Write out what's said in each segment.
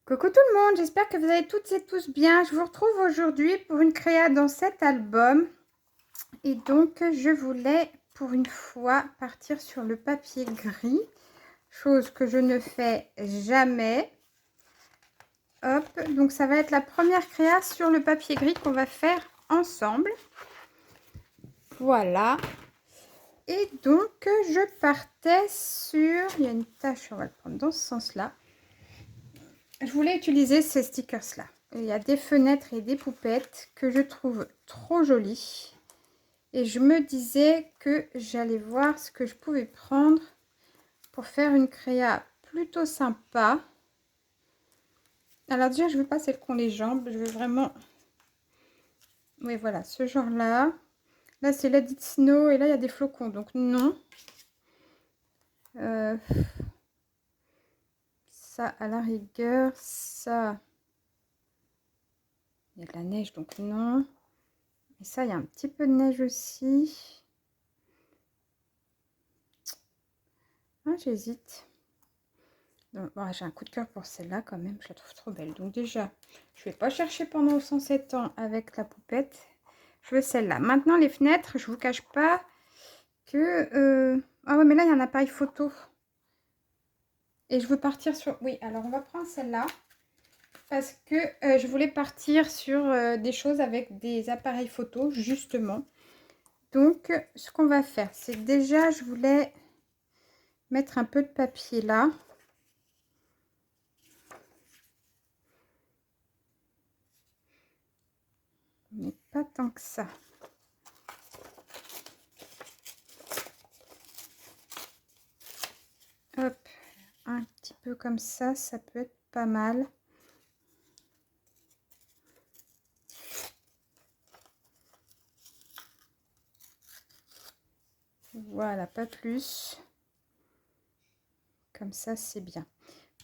Coucou tout le monde, j'espère que vous allez toutes et tous bien. Je vous retrouve aujourd'hui pour une créa dans cet album. Et donc, je voulais pour une fois partir sur le papier gris, chose que je ne fais jamais. Hop, donc ça va être la première créa sur le papier gris qu'on va faire ensemble. Voilà. Et donc, je partais sur... Il y a une tache, on va le prendre dans ce sens-là. Je voulais utiliser ces stickers-là. Il y a des fenêtres et des poupettes que je trouve trop jolies. Et je me disais que j'allais voir ce que je pouvais prendre pour faire une créa plutôt sympa. Alors déjà, je veux pas celle qu'ont les jambes. Je veux vraiment... Oui, voilà, ce genre-là. Là, c'est Let It Snow et là, il y a des flocons. Donc non. Ça, à la rigueur, ça... Il y a de la neige, donc non. Et ça, il y a un petit peu de neige aussi. Ah, j'hésite. Bon, j'ai un coup de cœur pour celle-là quand même, je la trouve trop belle. Donc déjà, je vais pas chercher pendant 107 ans avec la poupette. Je veux celle-là. Maintenant, les fenêtres, je vous cache pas que... Ah ouais, mais là, il y a un appareil photo. Et je veux partir sur... Oui, alors on va prendre celle-là. Parce que je voulais partir sur des choses avec des appareils photo, justement. Donc, ce qu'on va faire, c'est que déjà, je voulais mettre un peu de papier là. Mais pas tant que ça. Hop, un petit peu comme ça peut être pas mal. Voilà, pas plus. Comme ça, c'est bien.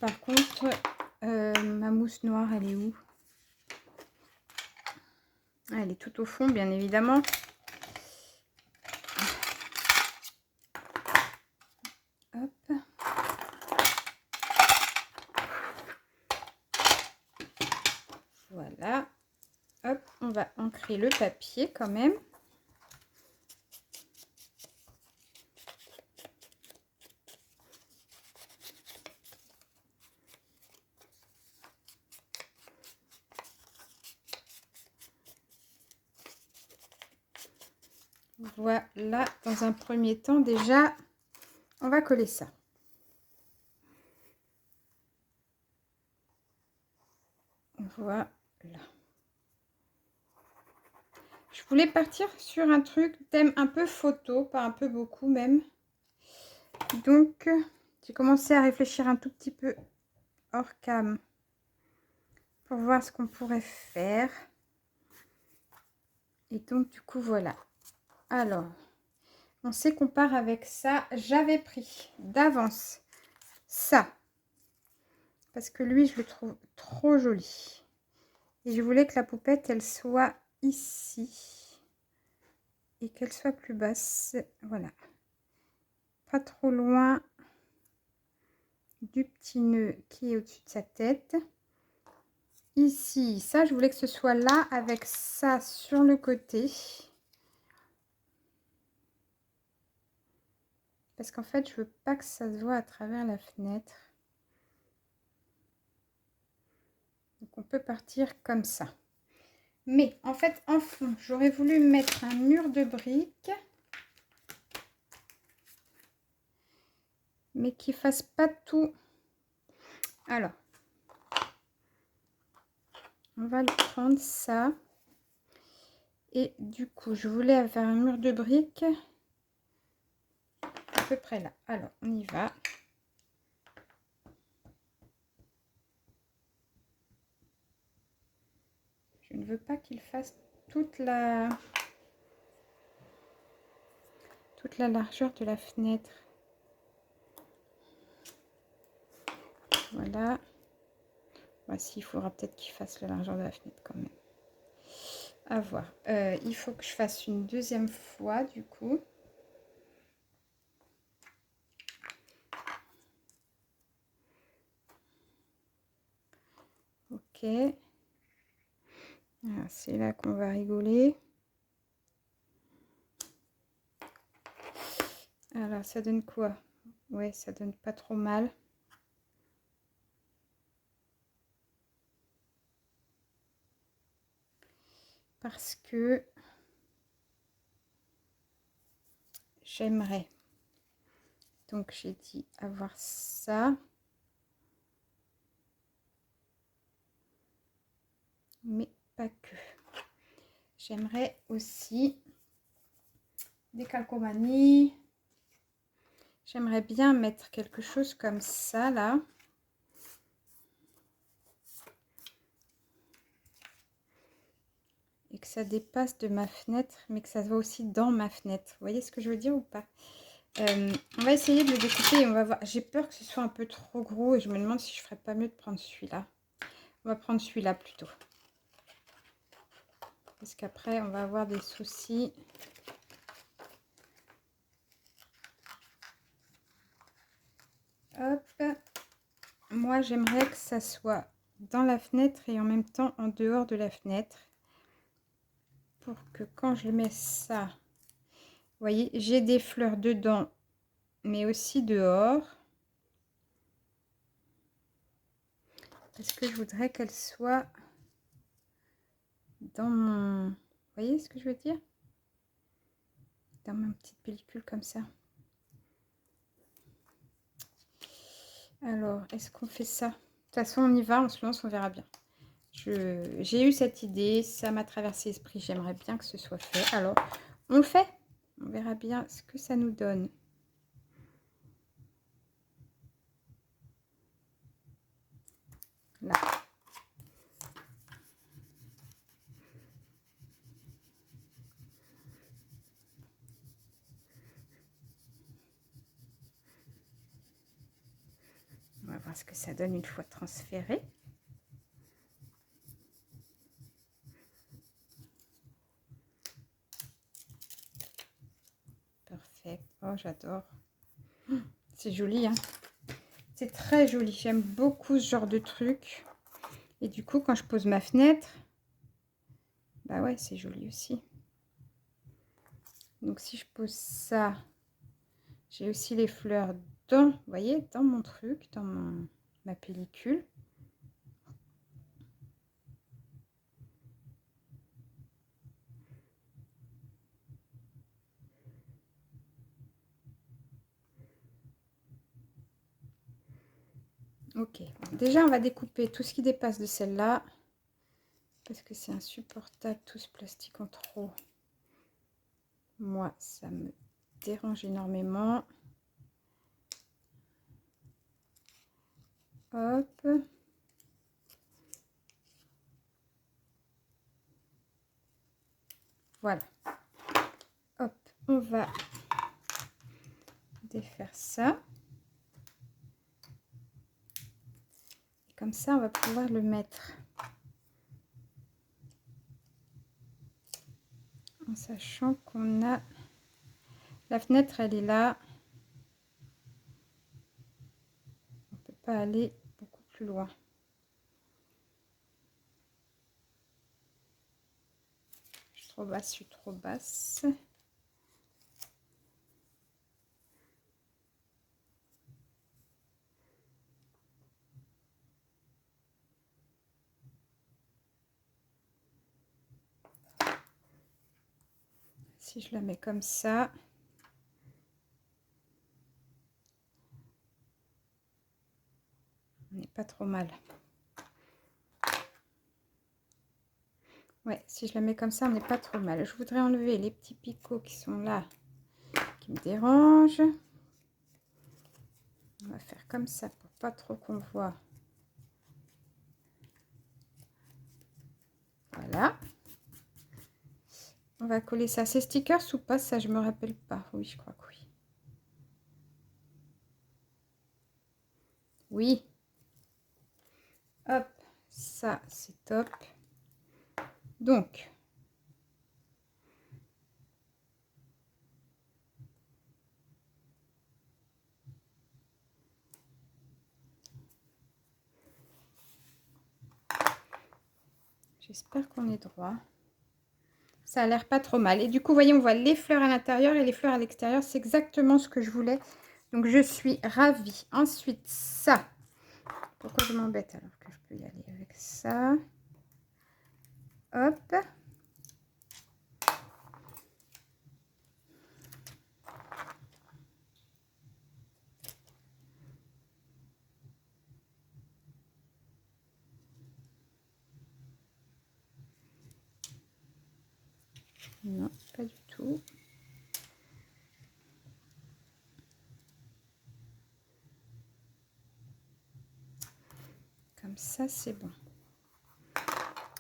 Par contre, ma mousse noire, elle est où? Elle est tout au fond, bien évidemment. Hop. Voilà. Hop, on va ancrer le papier quand même. Voilà, dans un premier temps, déjà, on va coller ça. Voilà. Je voulais partir sur un truc thème un peu photo, pas un peu beaucoup même. Donc, j'ai commencé à réfléchir un tout petit peu hors cam pour voir ce qu'on pourrait faire. Et donc, du coup, voilà. Alors, on sait qu'on part avec ça. J'avais pris d'avance ça. Parce que lui, je le trouve trop joli. Et je voulais que la poupette, elle soit ici. Et qu'elle soit plus basse. Voilà. Pas trop loin du petit nœud qui est au-dessus de sa tête. Ici, ça, je voulais que ce soit là avec ça sur le côté. Parce qu'en fait, je veux pas que ça se voit à travers la fenêtre. Donc, on peut partir comme ça. Mais, en fait, en fond, j'aurais voulu mettre un mur de briques. Mais qui fasse pas tout. Alors, on va le prendre ça. Et du coup, je voulais faire un mur de briques à peu près là. Alors, on y va. Je ne veux pas qu'il fasse toute la largeur de la fenêtre. Voilà. Voici, il faudra peut-être qu'il fasse la largeur de la fenêtre quand même. À voir. Il faut que je fasse une deuxième fois du coup. Ok. C'est là qu'on va rigoler. Alors, ça donne quoi? Ouais, ça donne pas trop mal. Parce que j'aimerais. Donc, j'ai dit avoir ça. Mais pas que. J'aimerais aussi des calcomanies. J'aimerais bien mettre quelque chose comme ça, là. Et que ça dépasse de ma fenêtre, mais que ça va aussi dans ma fenêtre. Vous voyez ce que je veux dire ou pas? On va essayer de le découper et on va voir. J'ai peur que ce soit un peu trop gros et je me demande si je ferais pas mieux de prendre celui-là. On va prendre celui-là plutôt. Parce qu'après, on va avoir des soucis. Hop. Moi, j'aimerais que ça soit dans la fenêtre et en même temps en dehors de la fenêtre. Pour que quand je mets ça, vous voyez, j'ai des fleurs dedans, mais aussi dehors. Parce que je voudrais qu'elle soit dans mon... Vous voyez ce que je veux dire? Dans ma petite pellicule comme ça. Alors, est-ce qu'on fait ça? De toute façon, on y va, on se lance, on verra bien. J'ai eu cette idée, ça m'a traversé l'esprit, j'aimerais bien que ce soit fait. Alors, on le fait. On verra bien ce que ça nous donne. Là. On va voir ce que ça donne une fois transféré. Parfait. Oh, j'adore. C'est joli, hein. C'est très joli. J'aime beaucoup ce genre de truc. Et du coup, quand je pose ma fenêtre, bah ouais, c'est joli aussi. Donc, si je pose ça, j'ai aussi les fleurs dans, vous voyez, dans mon truc, dans ma pellicule. Ok, déjà on va découper tout ce qui dépasse de celle-là parce que c'est insupportable tout ce plastique en trop. Moi, ça me dérange énormément. Hop. Voilà. Hop, on va défaire ça. Et comme ça, on va pouvoir le mettre. En sachant qu'on a... La fenêtre, elle est là. On ne peut pas aller beaucoup plus loin. Je suis trop basse, je suis trop basse. Si je la mets comme ça, on n'est pas trop mal. Ouais, si je la mets comme ça, on n'est pas trop mal. Je voudrais enlever les petits picots qui sont là, qui me dérangent. On va faire comme ça pour pas trop qu'on voit. Voilà. On va coller ça. C'est stickers ou pas? Ça, je me rappelle pas. Oui, je crois que oui. Oui. Hop, ça, c'est top. Donc, J'espère qu'on est droit. Ça a l'air pas trop mal. Et du coup, vous voyez, on voit les fleurs à l'intérieur et les fleurs à l'extérieur. C'est exactement ce que je voulais. Donc, je suis ravie. Ensuite, ça. Pourquoi je m'embête alors que je peux y aller avec ça? Hop. Non, pas du tout. Comme ça, c'est bon.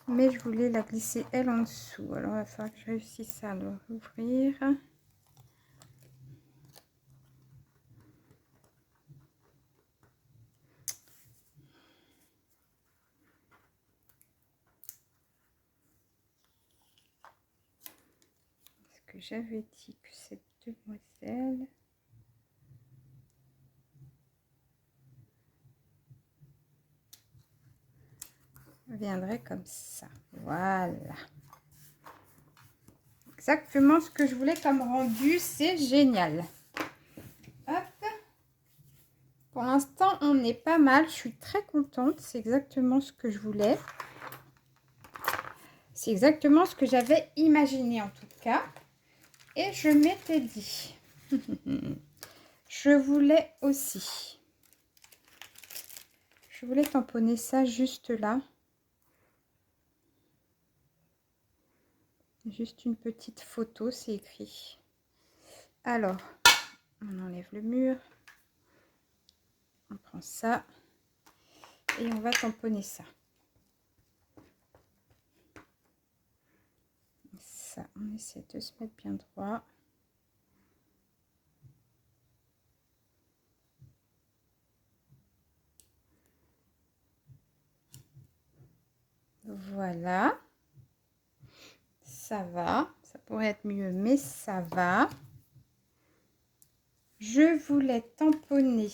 Mais je voulais la glisser, elle, en dessous. Alors, il va falloir que je réussisse à l'ouvrir. Est-ce que j'avais dit que cette demoiselle... viendrait comme ça. Voilà. Exactement ce que je voulais comme rendu. C'est génial. Hop. Pour l'instant, on est pas mal. Je suis très contente. C'est exactement ce que je voulais. C'est exactement ce que j'avais imaginé en tout cas. Et je m'étais dit. Je voulais aussi. Je voulais tamponner ça juste là. Juste une petite photo, c'est écrit. Alors, on enlève le mur. On prend ça. Et on va tamponner ça. Ça, on essaie de se mettre bien droit. Voilà. Ça va. Ça pourrait être mieux, mais ça va. Je voulais tamponner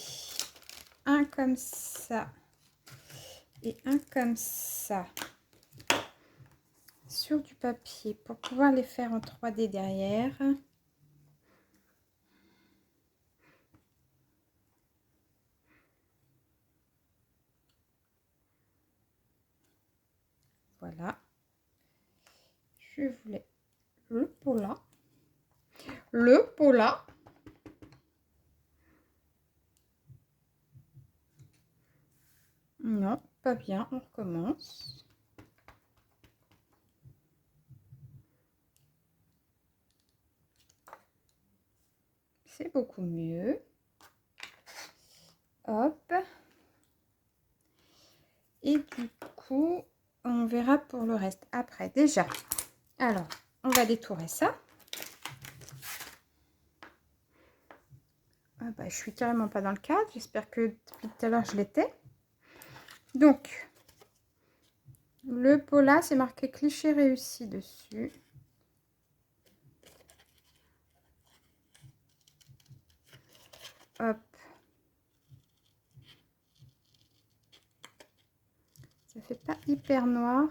un comme ça et un comme ça sur du papier pour pouvoir les faire en 3D derrière. Voilà. Je voulais le pot là. Le pot là. Non, pas bien. On recommence. C'est beaucoup mieux. Hop. Et du coup, on verra pour le reste après. Déjà, alors, on va détourer ça. Ah bah, je suis carrément pas dans le cadre. J'espère que depuis tout à l'heure, je l'étais. Donc, le pot là, c'est marqué cliché réussi dessus. Hop. Ça fait pas hyper noir.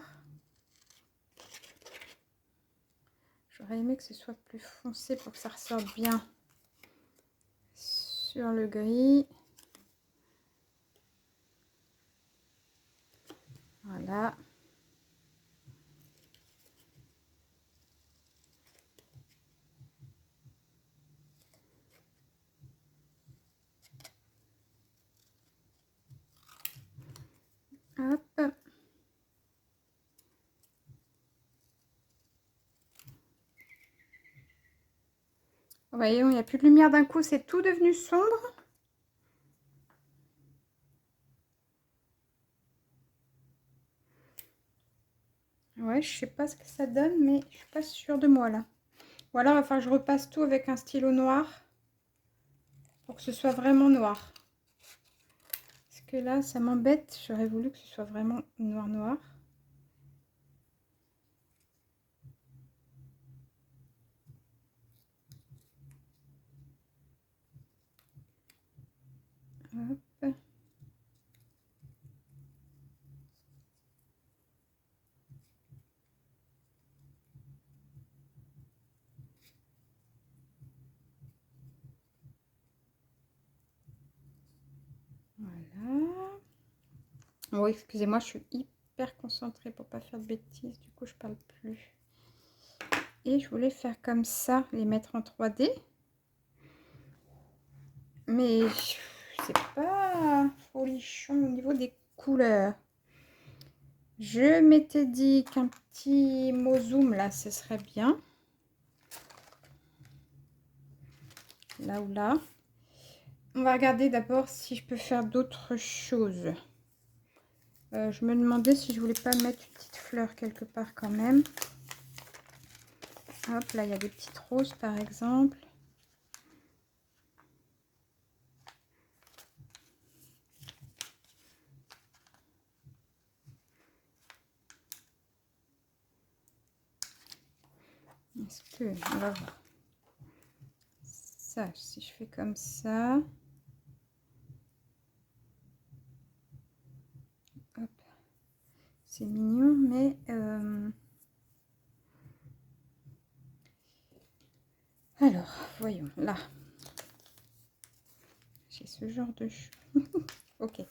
J'aurais aimé que ce soit plus foncé pour que ça ressorte bien sur le gris. Voilà. Hop. Vous voyez, il n'y a plus de lumière d'un coup, c'est tout devenu sombre. Ouais, je sais pas ce que ça donne, mais je suis pas sûre de moi là. Ou alors, il va falloir que je repasse tout avec un stylo noir pour que ce soit vraiment noir. Parce que là, ça m'embête. J'aurais voulu que ce soit vraiment noir noir. Hop. Voilà. Bon, excusez-moi, je suis hyper concentrée pour pas faire de bêtises. Du coup, je parle plus. Et je voulais faire comme ça, les mettre en 3D. Mais c'est pas folichon au niveau des couleurs. Je m'étais dit qu'un petit mot zoom là, ce serait bien. Là ou là. On va regarder d'abord si je peux faire d'autres choses. Je me demandais si je voulais pas mettre une petite fleur quelque part quand même. Hop, là il y a des petites roses par exemple. Est-ce que, on va voir. Ça, si je fais comme ça. Hop. C'est mignon, mais... Alors, voyons, là. J'ai ce genre de... Ok.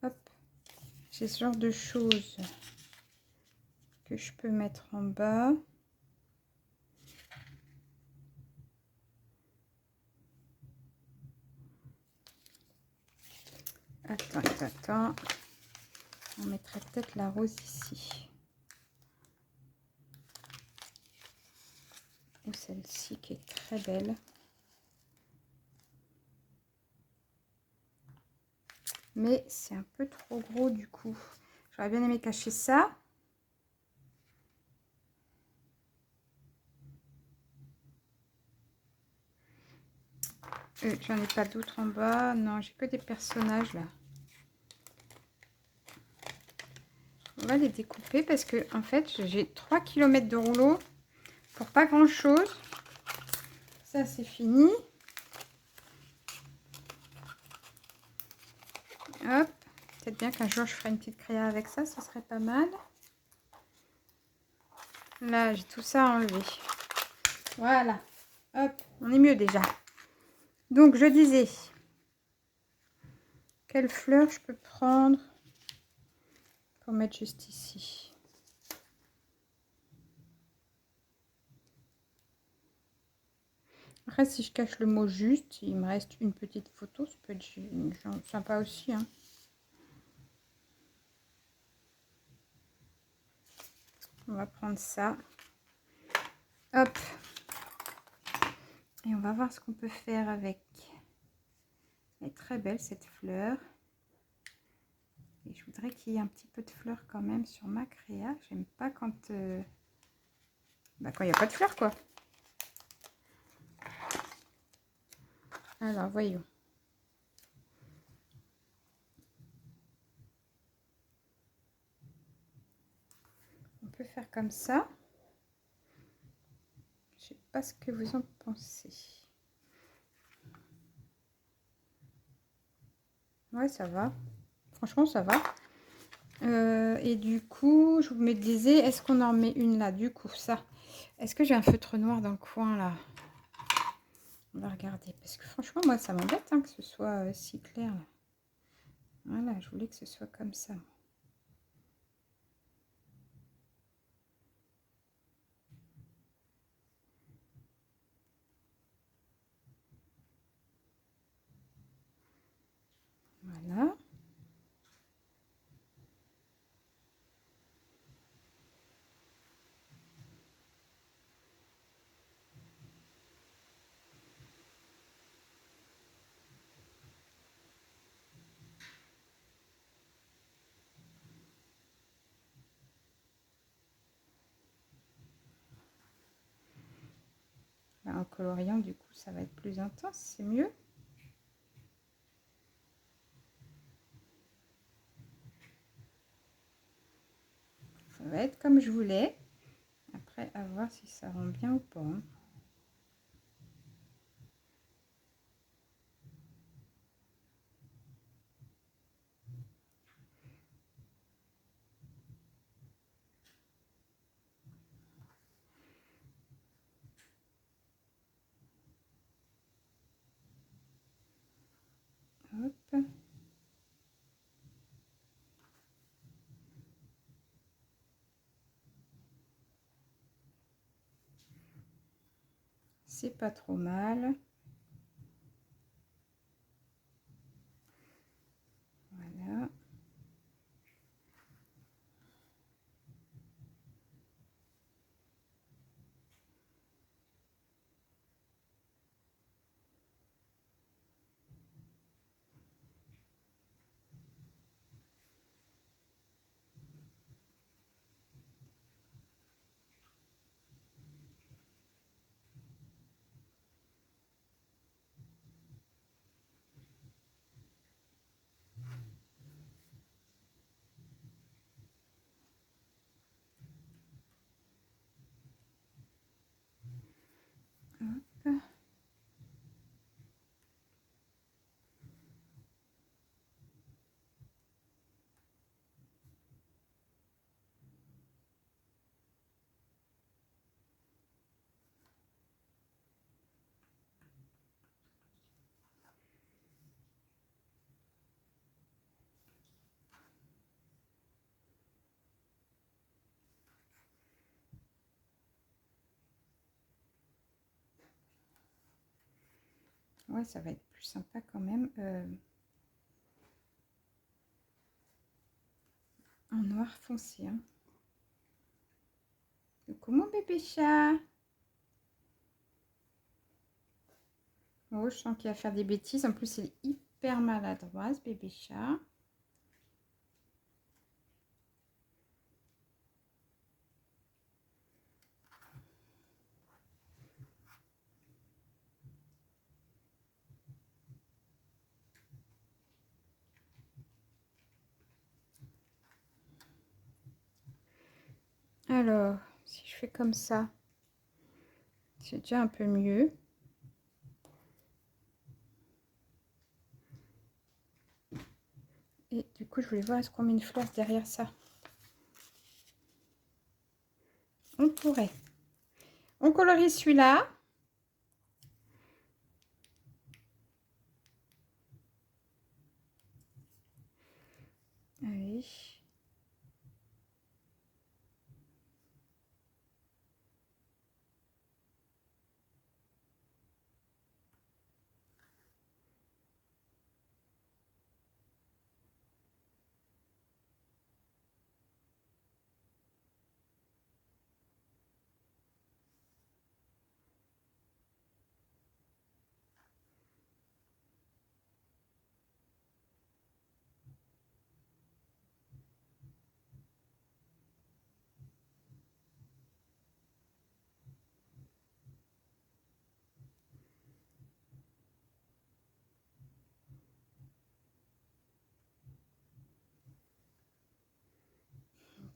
Hop. J'ai ce genre de choses que je peux mettre en bas. Attends. On mettrait peut-être la rose ici. Ou celle-ci qui est très belle. Mais c'est un peu trop gros du coup. J'aurais bien aimé cacher ça. J'en ai pas d'autres en bas. Non, j'ai que des personnages là. On va les découper parce que en fait j'ai 3 km de rouleau pour pas grand chose. Ça c'est fini. Hop. Peut-être bien qu'un jour je ferai une petite créa avec ça, ça serait pas mal. Là j'ai tout ça à enlever. Voilà. Hop, on est mieux déjà. Donc je disais, quelle fleur je peux prendre pour mettre juste ici. Après, si je cache le mot juste, il me reste une petite photo. Ça peut être sympa aussi. Hein. On va prendre ça. Hop. Et on va voir ce qu'on peut faire avec. Elle est très belle cette fleur. Et je voudrais qu'il y ait un petit peu de fleurs quand même sur ma créa. J'aime pas quand il n'y a pas de fleurs quoi. Alors voyons. On peut faire comme ça. Je sais pas ce que vous en pensez. Ouais, ça va. Franchement, ça va. Et du coup, je me disais, est-ce qu'on en met une là? Du coup, ça. Est-ce que j'ai un feutre noir dans le coin là? On va regarder. Parce que franchement, moi, ça m'embête hein, que ce soit si clair. Là. Voilà, je voulais que ce soit comme ça. Voilà. Là, en coloriant, du coup, ça va être plus intense. C'est mieux. Ça va être comme je voulais. Après, à voir si ça rend bien ou pas. Hein. Hop. c'est pas trop mal. Voilà. Hop. Ouais, ça va être plus sympa quand même. En noir foncé. Hein. Comment bébé chat? Oh, je sens qu'il va faire des bêtises. En plus, il est hyper maladroit, ce bébé chat. Alors, si je fais comme ça, c'est déjà un peu mieux. Et du coup, je voulais voir, est-ce qu'on met une fleur derrière ça? On pourrait. On colorie celui-là. Allez.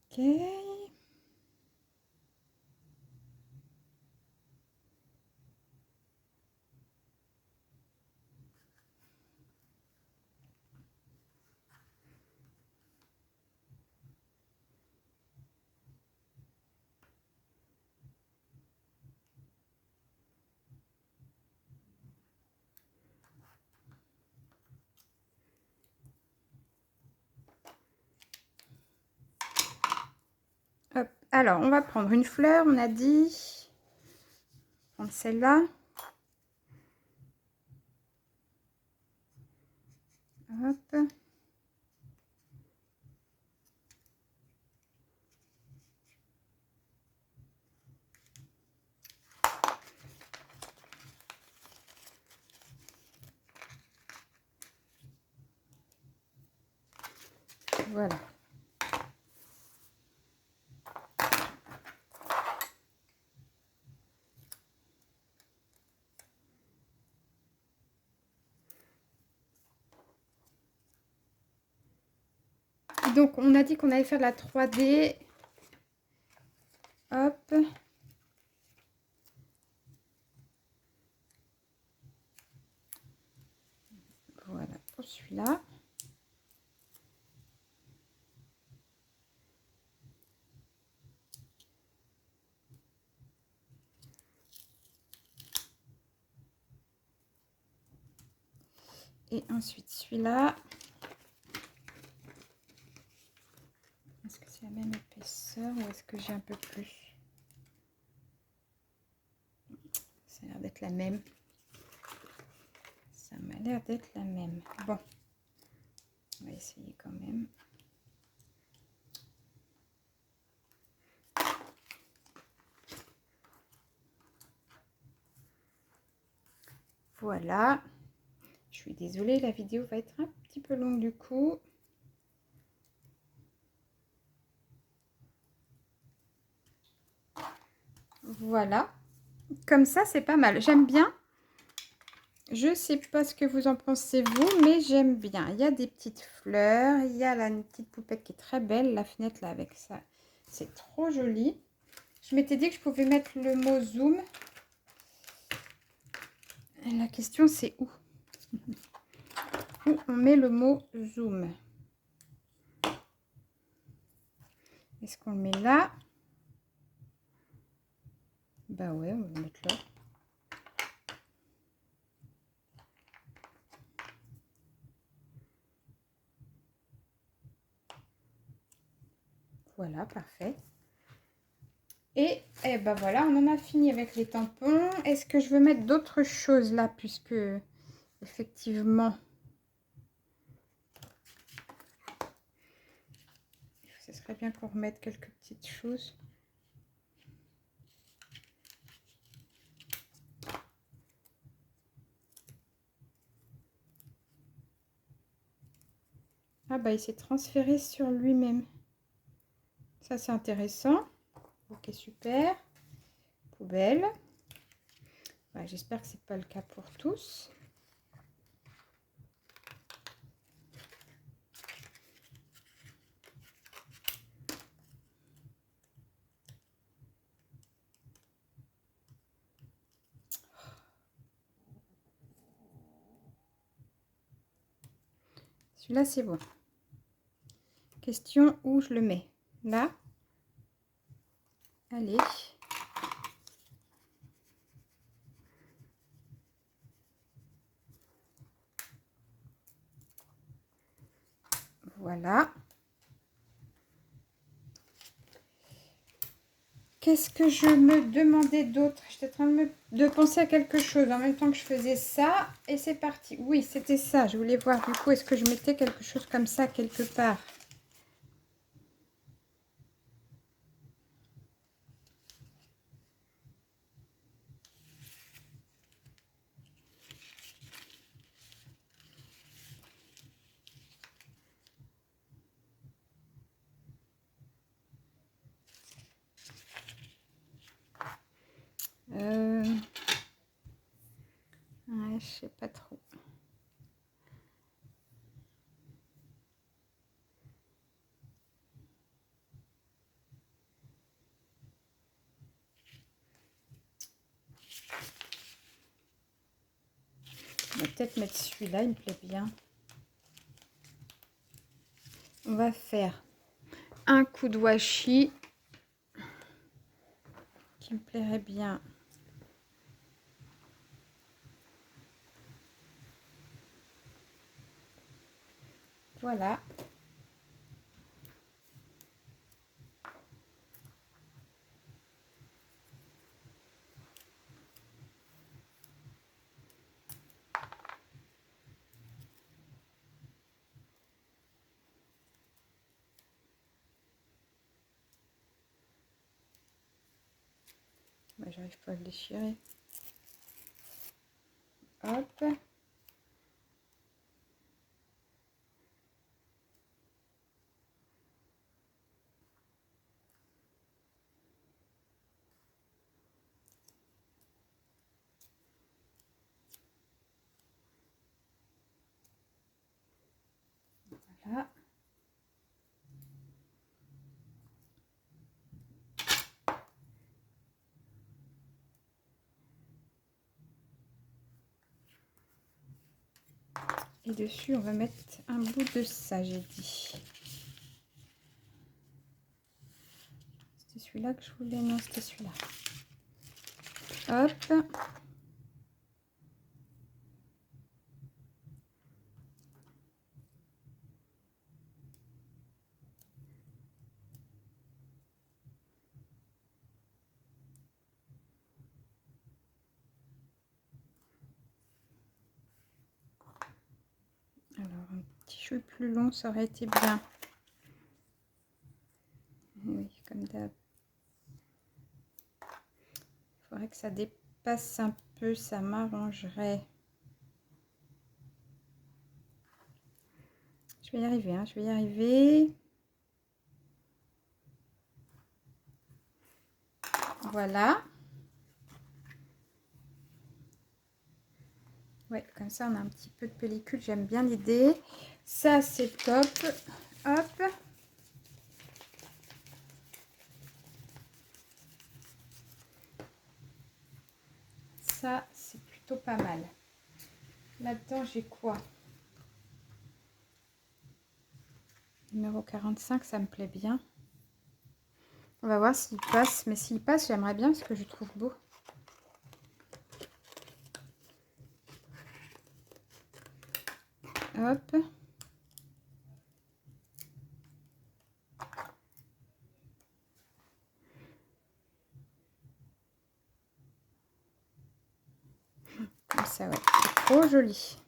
Ok. Hop. Alors, on va prendre une fleur, on a dit. Prendre celle-là. Hop. Voilà. Donc, on a dit qu'on allait faire de la 3D. Hop. Voilà, pour celui-là. Et ensuite, celui-là. Est-ce que c'est la même épaisseur ou est-ce que j'ai un peu plus? Ça a l'air d'être d'être la même. Ça m'a l'air d'être la même. Bon, on va essayer quand même. Voilà. Je suis désolée, la vidéo va être un petit peu longue du coup. Voilà. Comme ça, c'est pas mal. J'aime bien. Je sais pas ce que vous en pensez vous, mais j'aime bien. Il y a des petites fleurs. Il y a là une petite poupette qui est très belle. La fenêtre là avec ça, c'est trop joli. Je m'étais dit que je pouvais mettre le mot zoom. Et la question c'est où? Où on met le mot zoom? Est-ce qu'on le met là? Bah ouais, on va le mettre là. Voilà, parfait. Et ben voilà, on en a fini avec les tampons. Est-ce que je veux mettre d'autres choses là, puisque effectivement, ce serait bien qu'on remette quelques petites choses. Ah bah il s'est transféré sur lui-même. Ça c'est intéressant. Ok, super. Poubelle. Ouais, j'espère que c'est pas le cas pour tous. Celui-là c'est bon. Question où je le mets? Là. Allez. Voilà. Qu'est-ce que je me demandais d'autre? J'étais en train de penser à quelque chose en même temps que je faisais ça. Et c'est parti. Oui, c'était ça. Je voulais voir du coup, est-ce que je mettais quelque chose comme ça quelque part? Ouais, je sais pas trop. On va peut-être mettre celui-là, il me plaît bien. On va faire un coup de washi qui me plairait bien. Voilà. J'arrive pas à le déchirer. Hop. Voilà. Et dessus, on va mettre un bout de ça, j'ai dit. C'était celui-là que je voulais. Non, c'était celui-là. Hop. Alors, un petit chouille plus long, ça aurait été bien. Oui, comme d'hab. Il faudrait que ça dépasse un peu, ça m'arrangerait. Je vais y arriver, hein, je vais y arriver. Voilà. Ouais, comme ça, on a un petit peu de pellicule. J'aime bien l'idée. Ça, c'est top. Hop. Ça, c'est plutôt pas mal. Là-dedans, j'ai quoi? Numéro 45, ça me plaît bien. On va voir s'il passe. Mais s'il passe, j'aimerais bien parce que je trouve beau. Hop. Comme ça, ouais. C'est trop joli.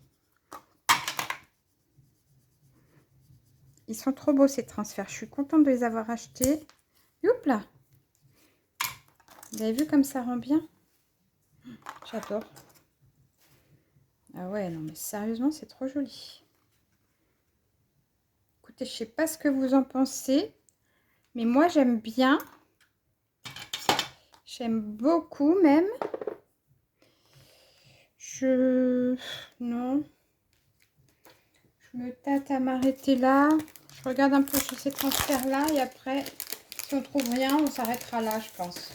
Ils sont trop beaux ces transferts. Je suis contente de les avoir achetés. Youp là. Vous avez vu comme ça rend bien? J'adore. Ah ouais, non mais sérieusement, c'est trop joli. Écoutez, je sais pas ce que vous en pensez, mais moi j'aime bien. J'aime beaucoup même. Non. Je me tâte à m'arrêter là. Je regarde un peu sur ces transferts-là et après, si on trouve rien, on s'arrêtera là, je pense.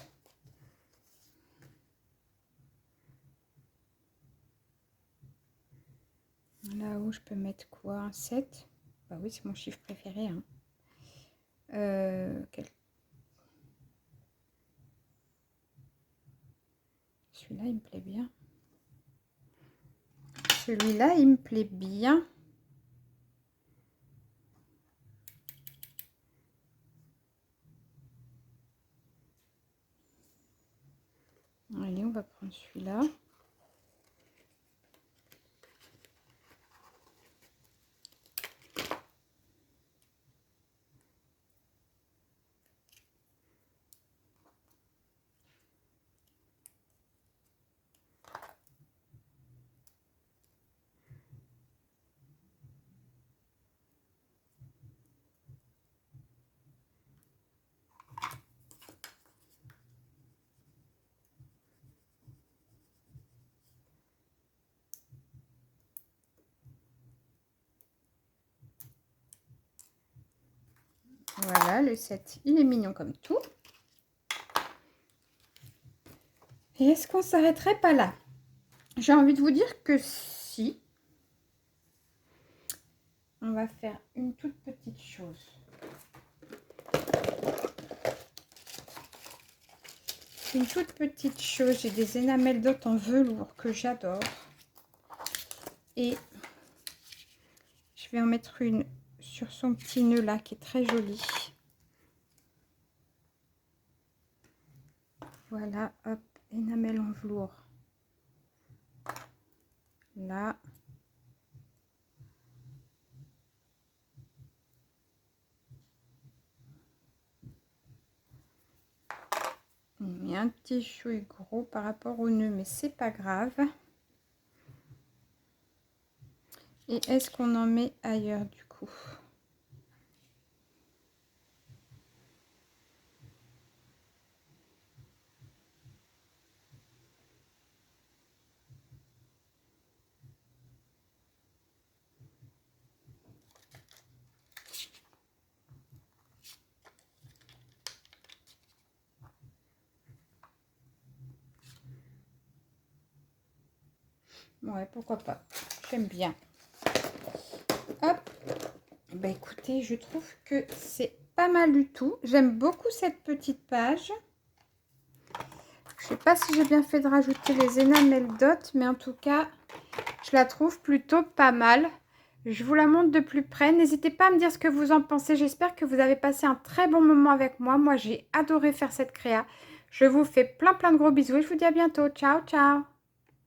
Là-haut, je peux mettre quoi? Un 7? Bah oui, c'est mon chiffre préféré. Hein. Celui-là, il me plaît bien. Celui-là, il me plaît bien. Allez, on va prendre celui-là. Voilà, le 7, il est mignon comme tout. Et est-ce qu'on s'arrêterait pas là? J'ai envie de vous dire que si. On va faire une toute petite chose. Une toute petite chose. J'ai des énamels dot en velours que j'adore. Et je vais en mettre une sur son petit nœud là qui est très joli. Voilà, hop, énamel en velours. Là. On met un petit chouille gros par rapport au nœud, mais c'est pas grave. Et est-ce qu'on en met ailleurs du coup? Ouais, pourquoi pas. J'aime bien. Hop. Bah écoutez, je trouve que c'est pas mal du tout. J'aime beaucoup cette petite page. Je sais pas si j'ai bien fait de rajouter les énamels dot, mais en tout cas, je la trouve plutôt pas mal. Je vous la montre de plus près. N'hésitez pas à me dire ce que vous en pensez. J'espère que vous avez passé un très bon moment avec moi. Moi, j'ai adoré faire cette créa. Je vous fais plein de gros bisous et je vous dis à bientôt. Ciao, ciao!